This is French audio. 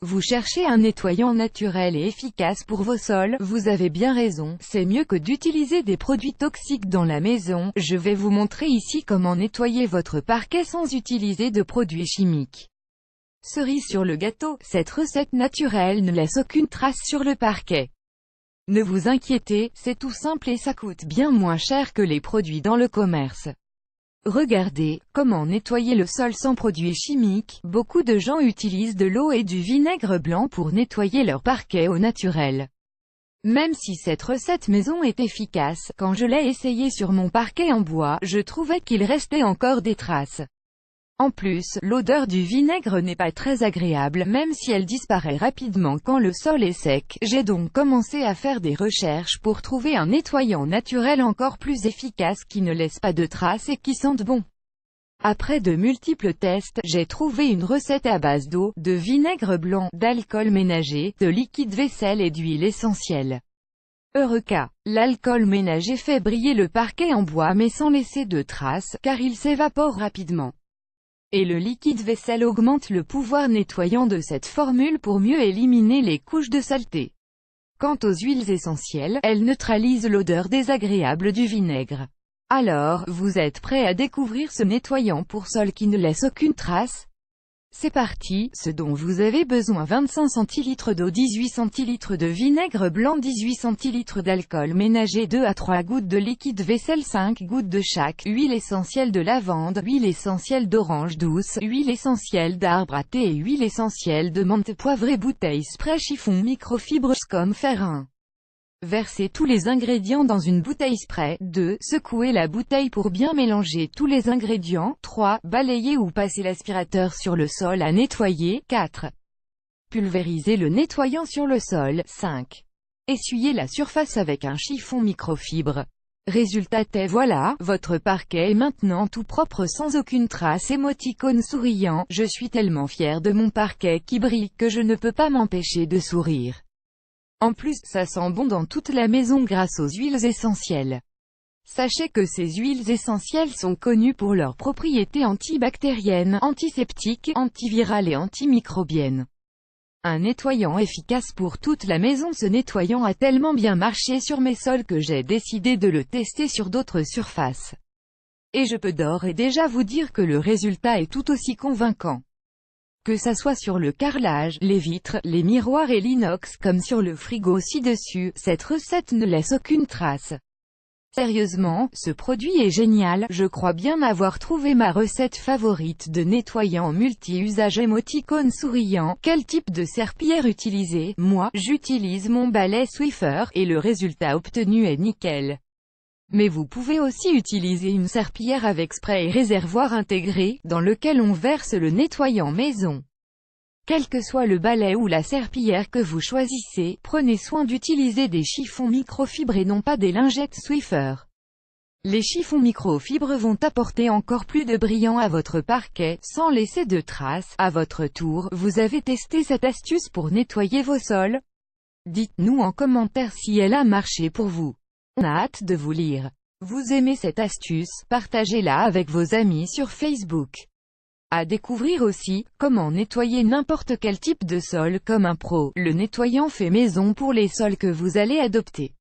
Vous cherchez un nettoyant naturel et efficace pour vos sols? Vous avez bien raison, c'est mieux que d'utiliser des produits toxiques dans la maison. Je vais vous montrer ici comment nettoyer votre parquet sans utiliser de produits chimiques. Cerise sur le gâteau, cette recette naturelle ne laisse aucune trace sur le parquet. Ne vous inquiétez, c'est tout simple et ça coûte bien moins cher que les produits dans le commerce. Regardez, comment nettoyer le sol sans produits chimiques. Beaucoup de gens utilisent de l'eau et du vinaigre blanc pour nettoyer leur parquet au naturel. Même si cette recette maison est efficace, quand je l'ai essayée sur mon parquet en bois, je trouvais qu'il restait encore des traces. En plus, l'odeur du vinaigre n'est pas très agréable, même si elle disparaît rapidement quand le sol est sec. J'ai donc commencé à faire des recherches pour trouver un nettoyant naturel encore plus efficace qui ne laisse pas de traces et qui sente bon. Après de multiples tests, j'ai trouvé une recette à base d'eau, de vinaigre blanc, d'alcool ménager, de liquide vaisselle et d'huile essentielle. Eureka! L'alcool ménager fait briller le parquet en bois mais sans laisser de traces, car il s'évapore rapidement. Et le liquide vaisselle augmente le pouvoir nettoyant de cette formule pour mieux éliminer les couches de saleté. Quant aux huiles essentielles, elles neutralisent l'odeur désagréable du vinaigre. Alors, vous êtes prêt à découvrir ce nettoyant pour sol qui ne laisse aucune trace? C'est parti, ce dont vous avez besoin: 25 cl d'eau, 18 cl de vinaigre blanc, 18 cl d'alcool ménager, 2 à 3 gouttes de liquide vaisselle, 5 gouttes de chaque, huile essentielle de lavande, huile essentielle d'orange douce, huile essentielle d'arbre à thé et huile essentielle de menthe poivrée, bouteille spray chiffon microfibre comme fer 1. Versez tous les ingrédients dans une bouteille spray. 2. Secouez la bouteille pour bien mélanger tous les ingrédients. 3. Balayez ou passez l'aspirateur sur le sol à nettoyer. 4. Pulvérisez le nettoyant sur le sol. 5. Essuyez la surface avec un chiffon microfibre. Résultat est voilà, votre parquet est maintenant tout propre sans aucune trace. Émoticône souriant, je suis tellement fier de mon parquet qui brille que je ne peux pas m'empêcher de sourire. En plus, ça sent bon dans toute la maison grâce aux huiles essentielles. Sachez que ces huiles essentielles sont connues pour leurs propriétés antibactériennes, antiseptiques, antivirales et antimicrobiennes. Un nettoyant efficace pour toute la maison. Ce nettoyant a tellement bien marché sur mes sols que j'ai décidé de le tester sur d'autres surfaces. Et je peux d'ores et déjà vous dire que le résultat est tout aussi convaincant. Que ça soit sur le carrelage, les vitres, les miroirs et l'inox comme sur le frigo ci-dessus, cette recette ne laisse aucune trace. Sérieusement, ce produit est génial, je crois bien avoir trouvé ma recette favorite de nettoyant multi-usage. Émoticône souriant, quel type de serpillière utiliser? Moi, j'utilise mon balai Swiffer, et le résultat obtenu est nickel. Mais vous pouvez aussi utiliser une serpillière avec spray et réservoir intégré, dans lequel on verse le nettoyant maison. Quel que soit le balai ou la serpillière que vous choisissez, prenez soin d'utiliser des chiffons microfibres et non pas des lingettes Swiffer. Les chiffons microfibres vont apporter encore plus de brillant à votre parquet, sans laisser de traces. À votre tour, vous avez testé cette astuce pour nettoyer vos sols? Dites-nous en commentaire si elle a marché pour vous. On a hâte de vous lire. Vous aimez cette astuce? Partagez-la avec vos amis sur Facebook. À découvrir aussi, comment nettoyer n'importe quel type de sol comme un pro, le nettoyant fait maison pour les sols que vous allez adopter.